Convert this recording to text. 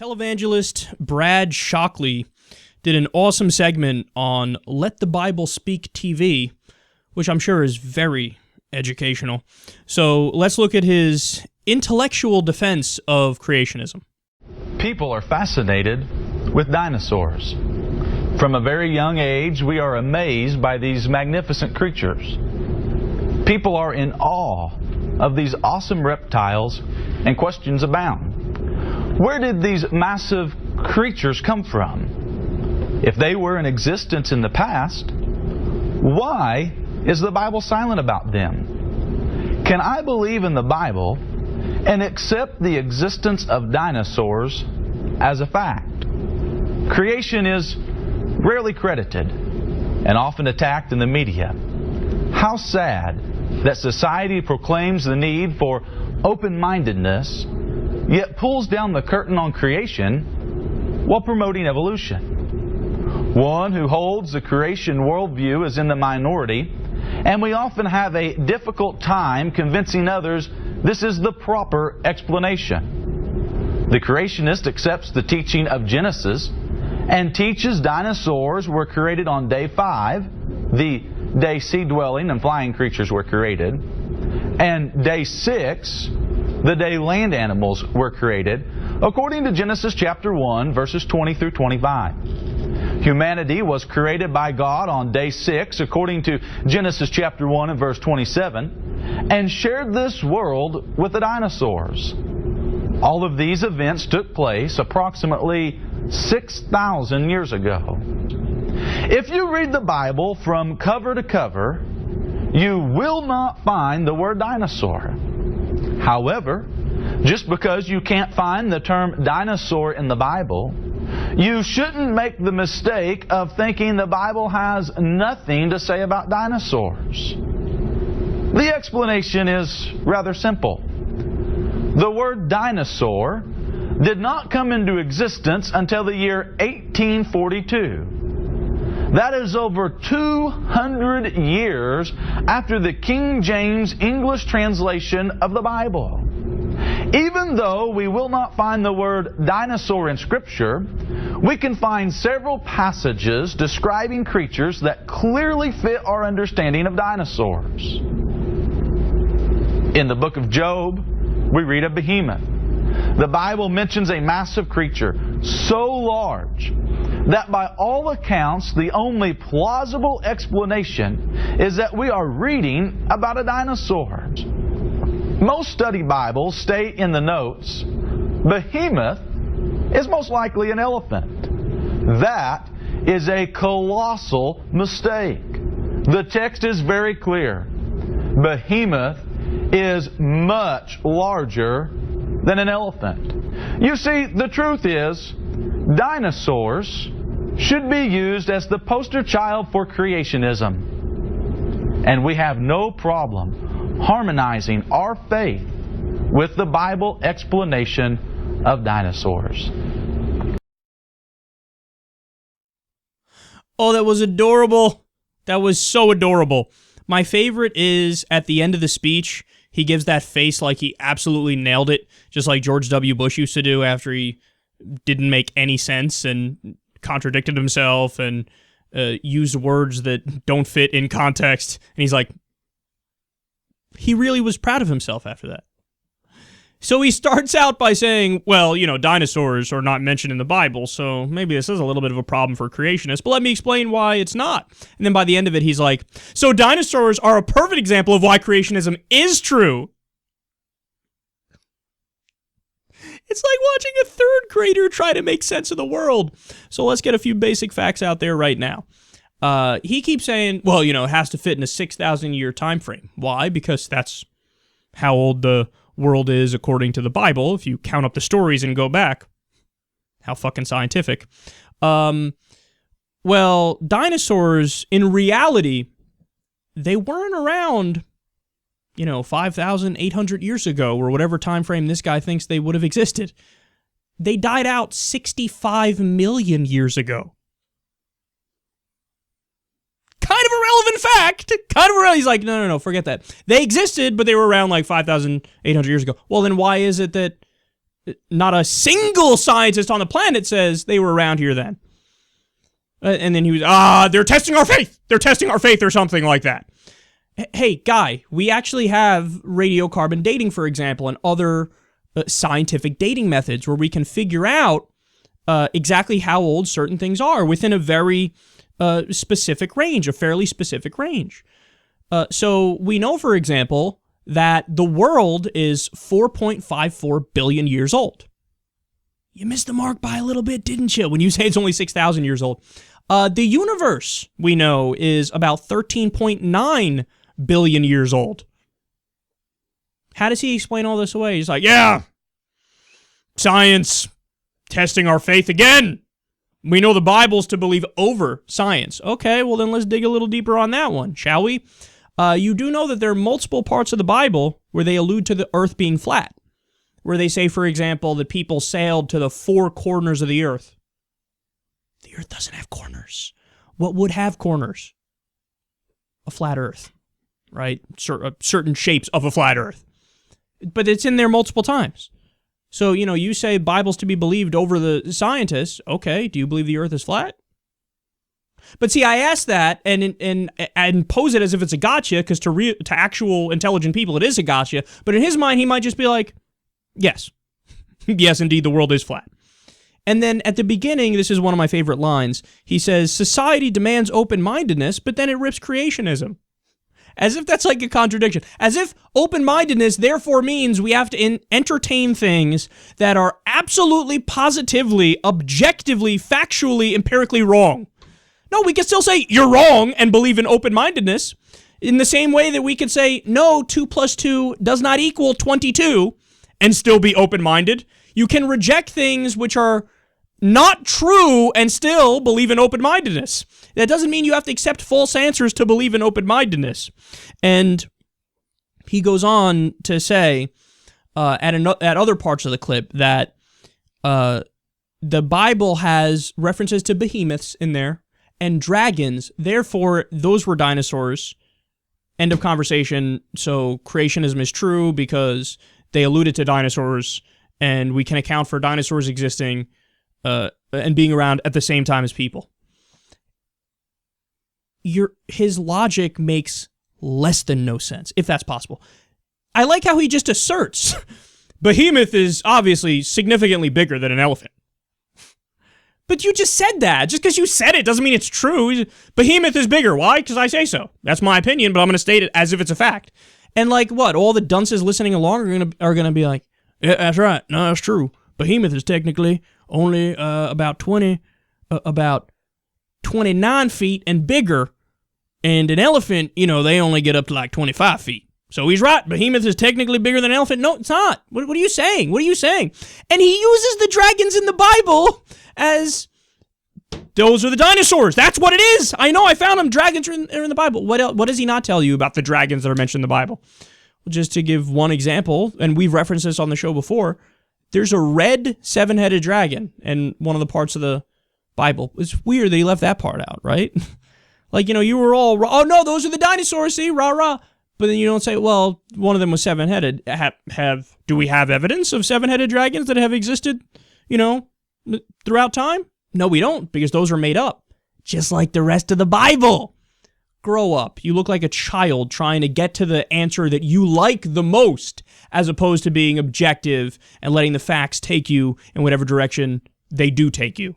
Televangelist Brad Shockley did an awesome segment on Let the Bible Speak TV, which I'm sure is very educational. So let's look at his intellectual defense of creationism. People are fascinated with dinosaurs. From a very young age, we are amazed by these magnificent creatures. People are in awe of these awesome reptiles, and questions abound. Where did these massive creatures come from? If they were in existence in the past, why is the Bible silent about them? Can I believe in the Bible and accept the existence of dinosaurs as a fact? Creation is rarely credited and often attacked in the media. How sad that society proclaims the need for open-mindedness, yet pulls down the curtain on creation while promoting evolution. One who holds the creation worldview is in the minority, and we often have a difficult time convincing others this is the proper explanation. The creationist accepts the teaching of Genesis and teaches dinosaurs were created on day 5, the day sea-dwelling and flying creatures were created, and day 6, the day land animals were created, according to Genesis chapter 1, verses 20 through 25. Humanity was created by God on day 6, according to Genesis chapter 1 and verse 27, and shared this world with the dinosaurs. All of these events took place approximately 6,000 years ago. If you read the Bible from cover to cover, you will not find the word dinosaur. However, just because you can't find the term dinosaur in the Bible, you shouldn't make the mistake of thinking the Bible has nothing to say about dinosaurs. The explanation is rather simple. The word dinosaur did not come into existence until the year 1842. That is over 200 years after the King James English translation of the Bible. Even though we will not find the word dinosaur in Scripture, we can find several passages describing creatures that clearly fit our understanding of dinosaurs. In the book of Job, we read of behemoth. The Bible mentions a massive creature so large that by all accounts the only plausible explanation is that we are reading about a dinosaur. Most study Bibles state in the notes, behemoth is most likely an elephant. That is a colossal mistake. The text is very clear. Behemoth is much larger than an elephant. You see, the truth is, dinosaurs should be used as the poster child for creationism. And we have no problem harmonizing our faith with the Bible explanation of dinosaurs. Oh, that was adorable. That was so adorable. My favorite is at the end of the speech, he gives that face like he absolutely nailed it, just like George W. Bush used to do after he didn't make any sense and contradicted himself and used words that don't fit in context. And he's like, he really was proud of himself after that. So he starts out by saying, well, you know, dinosaurs are not mentioned in the Bible, so maybe this is a little bit of a problem for creationists, but let me explain why it's not. And then by the end of it, he's like, so dinosaurs are a perfect example of why creationism is true. It's like watching a third grader try to make sense of the world. So let's get a few basic facts out there right now. He keeps saying, well, you know, it has to fit in a 6,000-year time frame. Why? Because that's how old the world is according to the Bible, if you count up the stories and go back. How fucking scientific. Well, dinosaurs, in reality, they weren't around, you know, 5,800 years ago, or whatever time frame this guy thinks they would have existed. They died out 65 million years ago. Kind of a relevant fact. He's like, no, forget that. They existed, but they were around like 5,800 years ago. Well, then why is it that Not a single scientist on the planet says they were around here then. And then he was, they're testing our faith. They're testing our faith or something like that. Hey, guy, we actually have radiocarbon dating, for example, and other scientific dating methods where we can figure out exactly how old certain things are within a very specific range, a fairly specific range. So we know, for example, that the world is 4.54 billion years old. You missed the mark by a little bit, didn't you, when you say it's only 6,000 years old? The universe, we know, is about 13.9 billion years old. How does he explain all this away? He's like, yeah, science, testing our faith again. We know the Bible's to believe over science. Okay, well then let's dig a little deeper on that one, shall we? You do know that there are multiple parts of the Bible where they allude to the earth being flat, where they say, for example, that people sailed to the four corners of the earth. The earth doesn't have corners. What would have corners? A flat earth, right? Certain shapes of a flat earth. But it's in there multiple times. So, you say Bible's to be believed over the scientists. Okay, do you believe the earth is flat? But see, I asked that and pose it as if it's a gotcha, because to actual intelligent people, it is a gotcha. But in his mind, he might just be like, yes. Yes, indeed, the world is flat. And then at the beginning, this is one of my favorite lines. He says, society demands open-mindedness, but then it rips creationism. As if that's like a contradiction. As if open-mindedness therefore means we have to entertain things that are absolutely, positively, objectively, factually, empirically wrong. No, we can still say you're wrong and believe in open-mindedness in the same way that we could say, no, 2 plus 2 does not equal 22 and still be open-minded. You can reject things which are not true and still believe in open-mindedness. That doesn't mean you have to accept false answers to believe in open-mindedness. And he goes on to say at other parts of the clip that the Bible has references to behemoths in there and dragons. Therefore, those were dinosaurs. End of conversation. So creationism is true because they alluded to dinosaurs, and we can account for dinosaurs existing and being around at the same time as people. His logic makes less than no sense, if that's possible. I like how he just asserts behemoth is obviously significantly bigger than an elephant. But you just said that. Just because you said it doesn't mean it's true. Behemoth is bigger. Why? Because I say so. That's my opinion, but I'm going to state it as if it's a fact. And like what? All the dunces listening along are gonna be like, yeah, that's right. No, that's true. Behemoth is technically only about 29 feet and bigger, and an elephant, they only get up to like 25 feet. So he's right. Behemoth is technically bigger than an elephant. No, it's not. What are you saying? What are you saying? And he uses the dragons in the Bible as those are the dinosaurs. That's what it is. I know. I found them. Dragons are in the Bible. What else? What does he not tell you about the dragons that are mentioned in the Bible? Well, just to give one example, and we've referenced this on the show before, there's a red 7-headed dragon in one of the parts of the Bible. It's weird that he left that part out, right? Like, you were all, oh no, those are the dinosaurs, see, rah, rah. But then you don't say, well, one of them was 7-headed. Do we have evidence of 7-headed dragons that have existed, throughout time? No, we don't, because those are made up. Just like the rest of the Bible. Grow up. You look like a child trying to get to the answer that you like the most, as opposed to being objective and letting the facts take you in whatever direction they do take you.